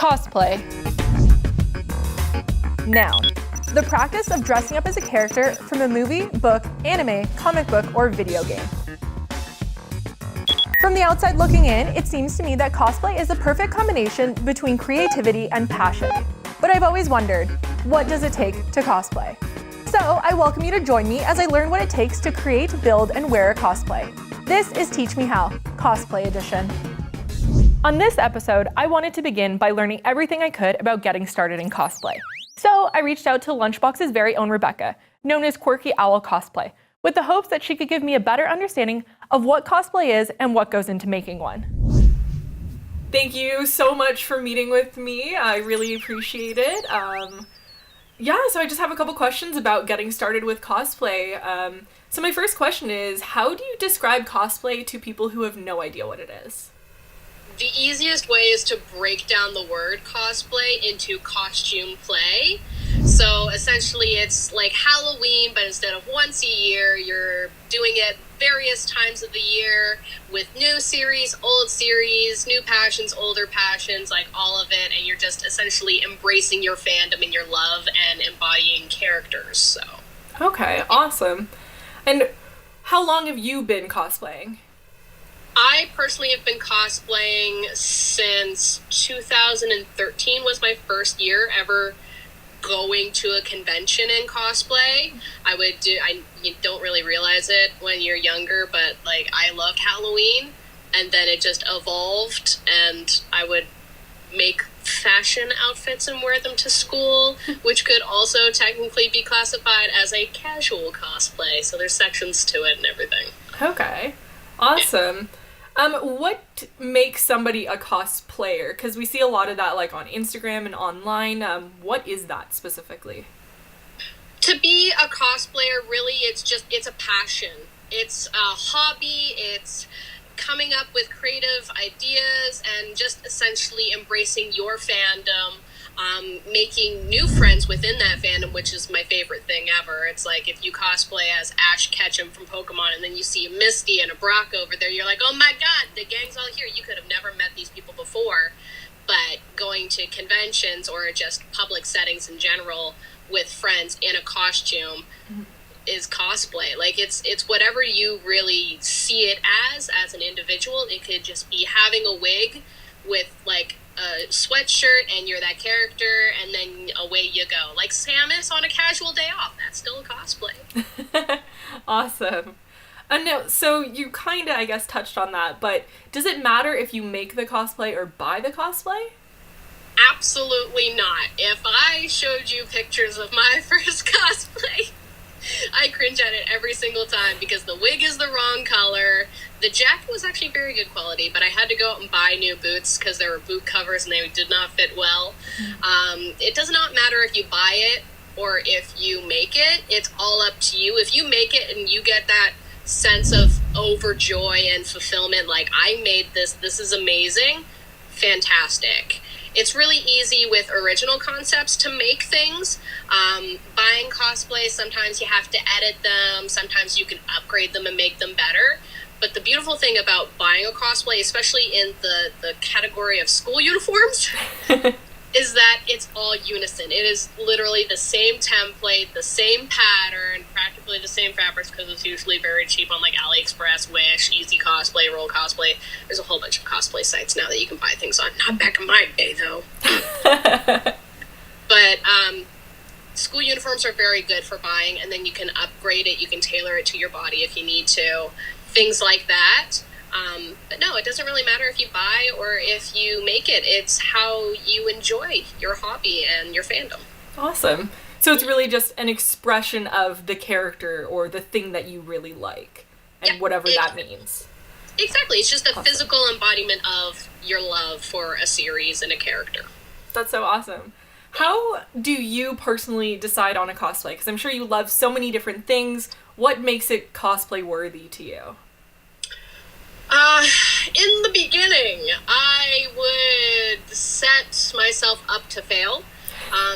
Cosplay. Noun. The practice of dressing up as a character from a movie, book, anime, comic book, or video game. From the outside looking in, it seems to me that cosplay is a perfect combination between creativity and passion. But I've always wondered, what does it take to cosplay? So I welcome you to join me as I learn what it takes to create, build, and wear a cosplay. This is Teach Me How, Cosplay Edition. On this episode, I wanted to begin by learning everything I could about getting started in cosplay. So I reached out to Lunchbox's very own Rebecca, known as Quirky Owl Cosplay, with the hopes that she could give me a better understanding of what cosplay is and what goes into making one. Thank you so much for meeting with me. I really appreciate it. So I just have a couple questions about getting started with cosplay. So my first question is, how do you describe cosplay to people who have no idea what it is? The easiest way is to break down the word cosplay into costume play. So essentially it's like Halloween, but instead of once a year, you're doing it various times of the year with new series, old series, new passions, older passions, like all of it, and you're just essentially embracing your fandom and your love and embodying characters. So. Okay, awesome. And how long have you been cosplaying? I personally have been cosplaying since 2013 was my first year ever going to a convention in cosplay. You don't really realize it when you're younger, but like I loved Halloween, and then it just evolved, and I would make fashion outfits and wear them to school, which could also technically be classified as a casual cosplay. So there's sections to it and everything. Okay, awesome. What makes somebody a cosplayer? Because we see a lot of that like on Instagram and online. What is that specifically? To be a cosplayer, really, it's a passion. It's a hobby. It's coming up with creative ideas and just essentially embracing your fandom, making new friends within that fandom, which is my favorite thing ever. It's like if you cosplay as Ash Ketchum from Pokemon and then you see a Misty and a Brock over there, you're like, oh my god, the gang's all here. You could have never met these people before. But going to conventions or just public settings in general with friends in a costume is cosplay. Like it's whatever you really see it as an individual. It could just be having a wig with like a sweatshirt and you're that character, and then away you go. Like Samus on a casual day off. That's still a cosplay. Awesome. No, so you kind of, I guess, touched on that, but does it matter if you make the cosplay or buy the cosplay? Absolutely not. If I showed you pictures of my first cosplay, I cringe at it every single time because the wig is the wrong color. The jacket was actually very good quality, but I had to go out and buy new boots because there were boot covers and they did not fit well. It does not matter if you buy it or if you make it. It's all up to you. If you make it and you get that sense of overjoy and fulfillment, like I made this is amazing, fantastic. It's really easy with original concepts to make things. Buying cosplays, sometimes you have to edit them, sometimes you can upgrade them and make them better. But the beautiful thing about buying a cosplay, especially in the category of school uniforms, is that it's all unison. It is literally the same template, the same pattern, practically the same fabrics because it's usually very cheap on like AliExpress, Wish, Easy Cosplay, Roll Cosplay. There's a whole bunch of cosplay sites now that you can buy things on. Not back in my day, though. But school uniforms are very good for buying, and then you can upgrade it. You can tailor it to your body if you need to. Things like that. But no, it doesn't really matter if you buy or if you make it. It's how you enjoy your hobby and your fandom. Awesome. So it's really just an expression of the character or the thing that you really like, and whatever that means. Exactly. It's just a physical embodiment of your love for a series and a character. That's so awesome. How do you personally decide on a cosplay? Because I'm sure you love so many different things. What makes it cosplay worthy to you? In the beginning, I would set myself up to fail.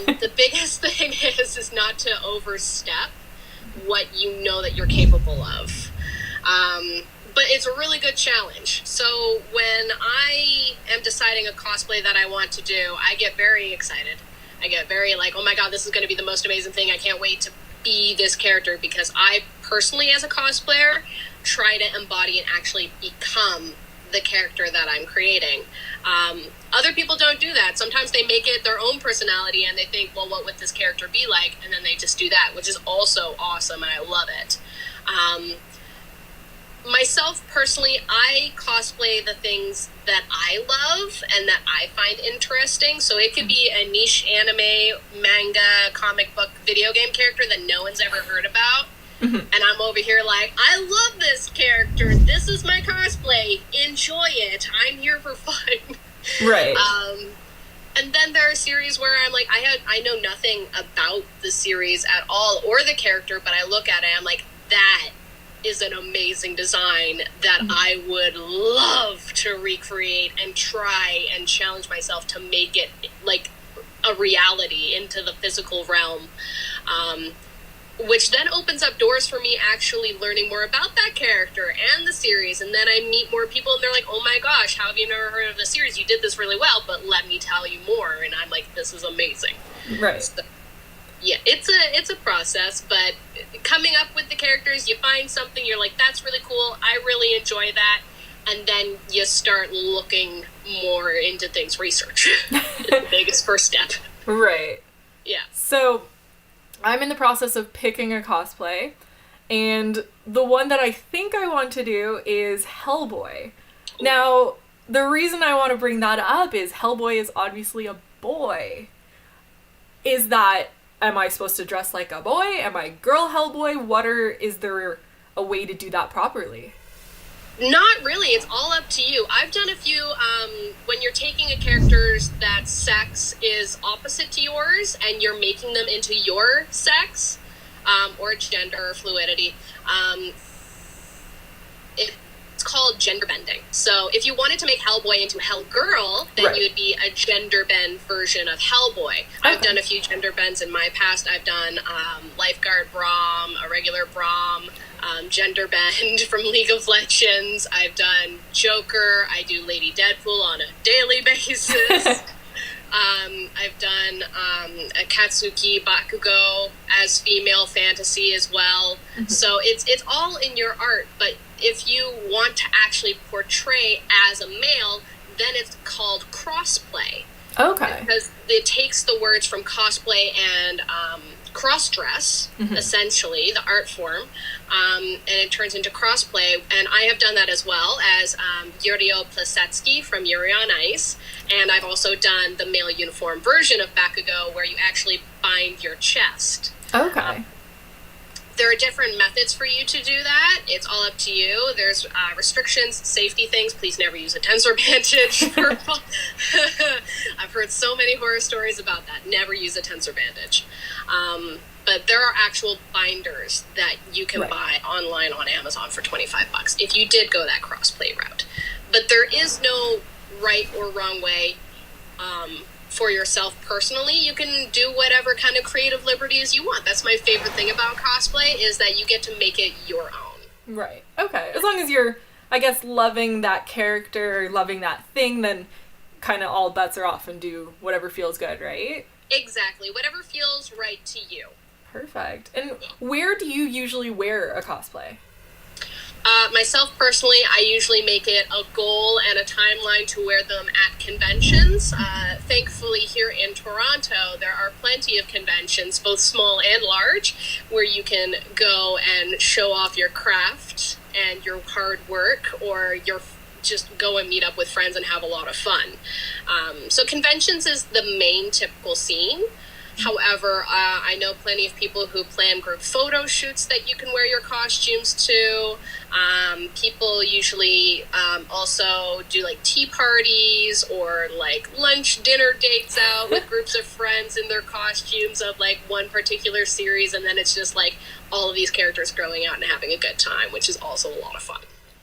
The biggest thing is not to overstep what you know that you're capable of. but it's a really good challenge. So when I am deciding a cosplay that I want to do, I get very excited. I get very like, oh my god, this is going to be the most amazing thing. I can't wait to be this character, because I personally, as a cosplayer, try to embody and actually become the character that I'm creating. Other people don't do that. Sometimes they make it their own personality and they think, well, what would this character be like? And then they just do that, which is also awesome, and I love it. Myself, personally, I cosplay the things that I love and that I find interesting. So it could be a niche anime, manga, comic book, video game character that no one's ever heard about. Mm-hmm. And I'm over here like, I love this character. This is my cosplay. Enjoy it. I'm here for fun. Right. And then there are series where I'm like, I know nothing about the series at all or the character, but I look at it and I'm like, that is an amazing design that I would love to recreate and try and challenge myself to make it like a reality into the physical realm. Which then opens up doors for me actually learning more about that character and the series. And then I meet more people and they're like, oh my gosh, how have you never heard of the series? You did this really well, but let me tell you more. And I'm like, this is amazing. Right. So, yeah, it's a process, but coming up with the characters, you find something, you're like, that's really cool, I really enjoy that, and then you start looking more into things, research. The biggest first step. Right. Yeah. So, I'm in the process of picking a cosplay, and the one that I think I want to do is Hellboy. Now, the reason I want to bring that up is Hellboy is obviously a boy. Is that... Am I supposed to dress like a boy? Am I girl Hellboy? Is there a way to do that properly? Not really. It's all up to you. I've done a few, when you're taking a character's that sex is opposite to yours and you're making them into your sex, or gender or fluidity, it's called gender bending. So if you wanted to make Hellboy into Hellgirl, then right. You would be a gender bend version of Hellboy. Okay. I've done a few gender bends in my past. I've done Lifeguard Braum, a regular Braum, gender bend from League of Legends. I've done Joker. I do Lady Deadpool on a daily basis. I've done a Katsuki Bakugo as female fantasy as well. Mm-hmm. So it's all in your art, but if you want to actually portray as a male, then it's called crossplay. Okay. Because it takes the words from cosplay and cross-dress, mm-hmm. essentially, the art form, and it turns into crossplay. And I have done that as well as Yurio Plasetsky from Yuri on Ice. And I've also done the male uniform version of Bakugo where you actually bind your chest. Okay. There are different methods for you to do that. It's all up to you. There's restrictions, safety things. Please never use a tensor bandage. I've heard so many horror stories about that. Never use a tensor bandage. But there are actual binders that you can buy online on Amazon for $25 if you did go that crossplay route. But there is no right or wrong way for yourself personally. You can do whatever kind of creative liberties you want. That's my favorite thing about cosplay, is that you get to make it your own. Right. Okay. As long as you're, I guess, loving that character, loving that thing, then kind of all bets are off and do whatever feels good, right? Exactly. Whatever feels right to you. Perfect. And where do you usually wear a cosplay? Myself personally, I usually make it a goal and a timeline to wear them at conventions. Thankfully, here in Toronto, there are plenty of conventions, both small and large, where you can go and show off your craft and your hard work, or just go and meet up with friends and have a lot of fun. So conventions is the main typical scene. However, I know plenty of people who plan group photo shoots that you can wear your costumes to. People usually also do like tea parties or like lunch, dinner dates out with groups of friends in their costumes of like one particular series. And then it's just like all of these characters growing out and having a good time, which is also a lot of fun.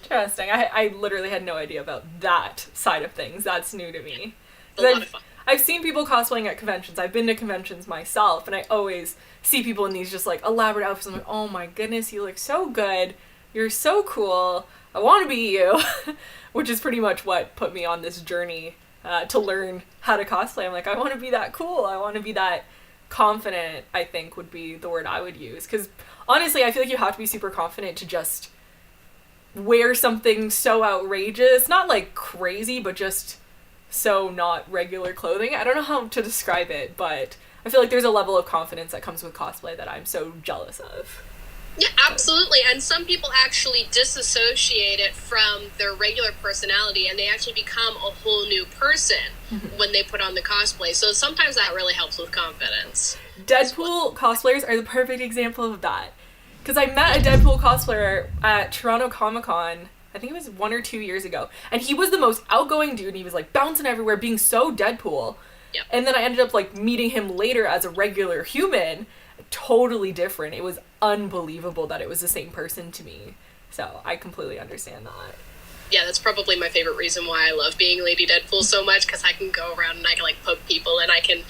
Interesting. I literally had no idea about that side of things. That's new to me. A lot of fun. I've seen people cosplaying at conventions. I've been to conventions myself, and I always see people in these just, like, elaborate outfits. I'm like, oh my goodness, you look so good. You're so cool. I want to be you, which is pretty much what put me on this journey to learn how to cosplay. I'm like, I want to be that cool. I want to be that confident, I think would be the word I would use. Because honestly, I feel like you have to be super confident to just wear something so outrageous, not like crazy, but just so not regular clothing. I don't know how to describe it, but I feel like there's a level of confidence that comes with cosplay that I'm so jealous of. Yeah, absolutely. And some people actually disassociate it from their regular personality and they actually become a whole new person when they put on the cosplay. So sometimes that really helps with confidence. Deadpool cosplayers are the perfect example of that. Because I met a Deadpool cosplayer at Toronto Comic-Con, I think it was 1 or 2 years ago, and he was the most outgoing dude, and he was like bouncing everywhere, being so Deadpool. Yep. And then I ended up like meeting him later as a regular human, totally different. It was unbelievable that it was the same person to me. So I completely understand that. Yeah, that's probably my favorite reason why I love being Lady Deadpool so much, because I can go around and I can like poke people and I can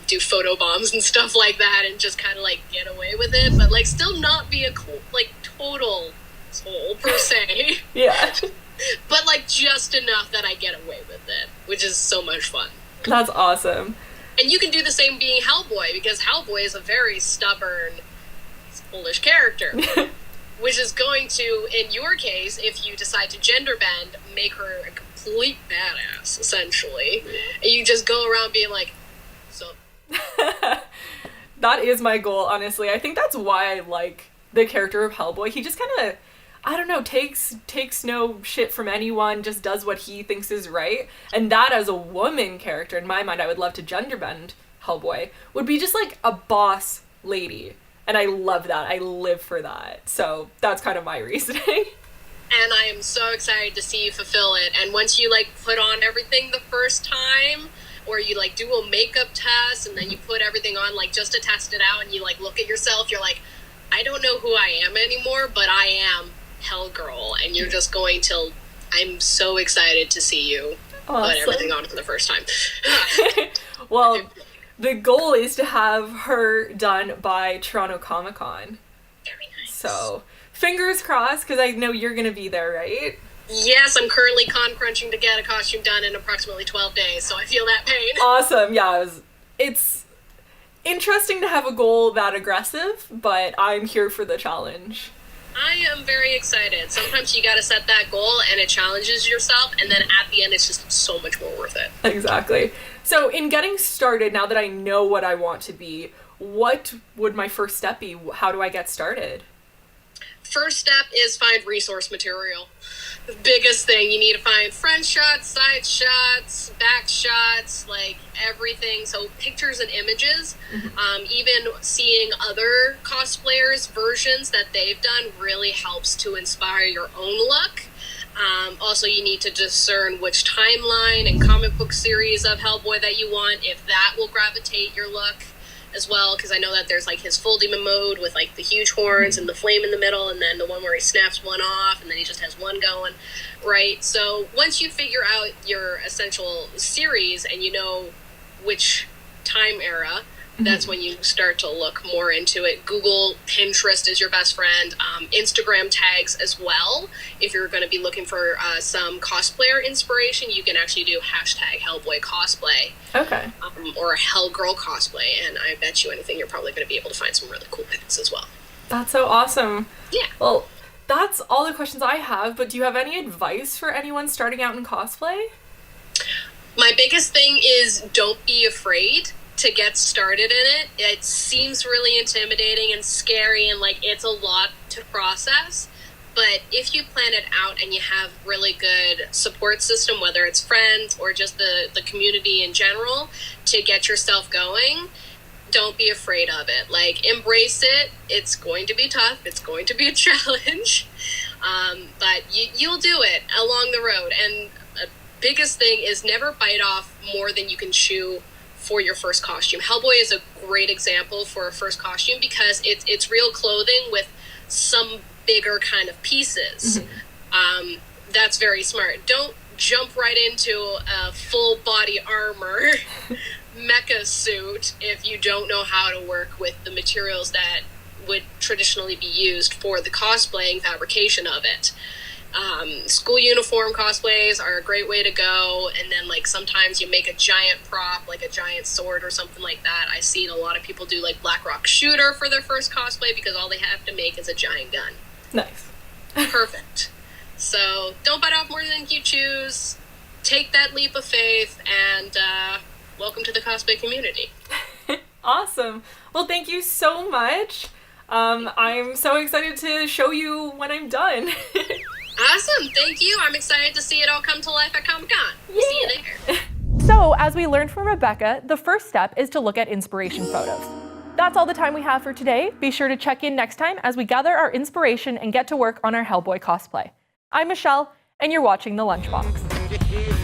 do photo bombs and stuff like that and just kind of like get away with it, but like still not be a cool, like total soul per se. Yeah. But like just enough that I get away with it, which is so much fun. That's awesome. And you can do the same being Hellboy, because Hellboy is a very stubborn, foolish character. Which is going to, in your case, if you decide to gender bend, make her a complete badass, essentially. And you just go around being like, so. That is my goal, honestly. I think that's why I like the character of Hellboy. He just kind of, I don't know, takes no shit from anyone, just does what he thinks is right. And that as a woman character, in my mind, I would love to gender bend Hellboy, would be just like a boss lady. And I love that. I live for that. So that's kind of my reasoning. And I am so excited to see you fulfill it. And once you like put on everything the first time, or you like do a makeup test and then you put everything on like just to test it out and you like look at yourself, you're like, I don't know who I am anymore, but I am Hell Girl. And you're just going to, I'm so excited to see you put everything on for the first time. Well, the goal is to have her done by Toronto Comic-Con. Very nice. So, fingers crossed, because I know you're going to be there, right? Yes, I'm currently crunching to get a costume done in approximately 12 days, so I feel that pain. Awesome, yeah. It's interesting to have a goal that aggressive, but I'm here for the challenge. I am very excited. Sometimes you gotta set that goal and it challenges yourself, and then at the end it's just so much more worth it. Exactly. So in getting started, now that I know what I want to be, what would my first step be? How do I get started? First step is find resource material. The biggest thing, you need to find front shots, side shots, back shots, like everything. So pictures and images. Even seeing other cosplayers' versions that they've done really helps to inspire your own look. Also, you need to discern which timeline and comic book series of Hellboy that you want, if that will gravitate your look as well, because I know that there's like his full demon mode with like the huge horns and the flame in the middle, and then the one where he snaps one off and then he just has one going, right? So once you figure out your essential series and you know which time era, that's when you start to look more into it. Google, Pinterest is your best friend. Instagram tags as well. If you're going to be looking for some cosplayer inspiration, you can actually do hashtag Hellboy cosplay. Okay. Or Hellgirl cosplay, and I bet you anything you're probably going to be able to find some really cool pics as well. That's so awesome. Yeah. Well, that's all the questions I have, but do you have any advice for anyone starting out in cosplay? My biggest thing is don't be afraid to get started in it. It seems really intimidating and scary and like it's a lot to process, but if you plan it out and you have really good support system, whether it's friends or just the community in general, to get yourself going, don't be afraid of it. Like, embrace it. It's going to be tough. It's going to be a challenge, but you'll do it along the road. And the biggest thing is never bite off more than you can chew for your first costume. Hellboy is a great example for a first costume because it's real clothing with some bigger kind of pieces. That's very smart. Don't jump right into a full body armor mecha suit if you don't know how to work with the materials that would traditionally be used for the cosplaying fabrication of it. School uniform cosplays are a great way to go, and then like sometimes you make a giant prop, like a giant sword or something like that. I've seen a lot of people do like Black Rock Shooter for their first cosplay because all they have to make is a giant gun. Nice. Perfect. So don't bite off more than you choose. Take that leap of faith, and welcome to the cosplay community. Awesome. Well, thank you so much. I'm so excited to show you when I'm done. Awesome. Thank you. I'm excited to see it all come to life at Comic-Con. We'll see you there. So, as we learned from Rebecca, the first step is to look at inspiration photos. That's all the time we have for today. Be sure to check in next time as we gather our inspiration and get to work on our Hellboy cosplay. I'm Michelle, and you're watching The Lunchbox.